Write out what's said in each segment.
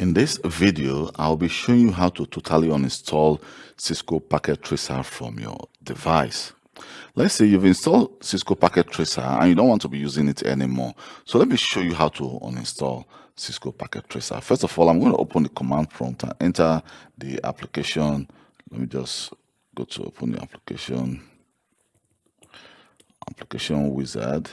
In this video, I'll be showing you how to totally uninstall Cisco Packet Tracer from your device. Let's say you've installed Cisco Packet Tracer and you don't want to be using it anymore. So let me show you how to uninstall Cisco Packet Tracer. First of all, I'm going to open the command prompt and enter the application. Let me just go to open the application wizard.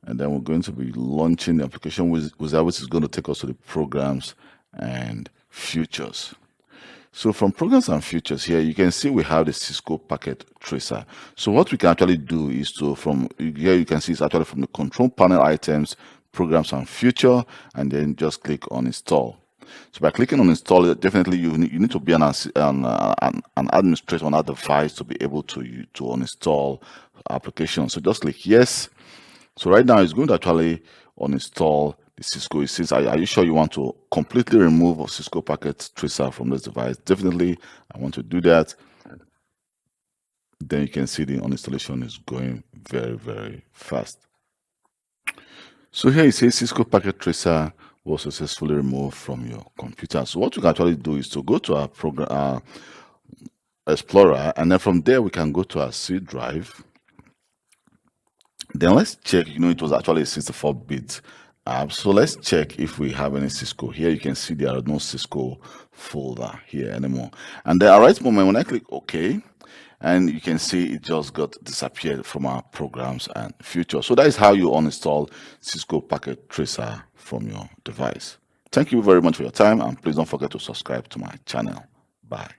And then we're going to be launching the application wizard, which is going to take us to the programs and features. So from programs and features here, you can see we have the Cisco Packet Tracer. So what we can actually do is to, from here you can see it's actually from the control panel items, programs and feature, and then just click on install. So by clicking on install, definitely you need to be an administrator on that device to be able to uninstall applications. So just click yes. So right now it's going to actually uninstall the Cisco. It says, are you sure you want to completely remove a Cisco Packet Tracer from this device? Definitely, I want to do that. Then you can see the uninstallation is going very, very fast. So here it says Cisco Packet Tracer was successfully removed from your computer. So what we can actually do is to go to our program Explorer, and then from there we can go to our C drive. Then let's check, it was actually a 64-bit app. So let's check if we have any Cisco. Here you can see there are no Cisco folder here anymore. And then at the right moment, when I click OK, and you can see it just got disappeared from our programs and features. So that is how you uninstall Cisco Packet Tracer from your device. Thank you very much for your time, and please don't forget to subscribe to my channel. Bye.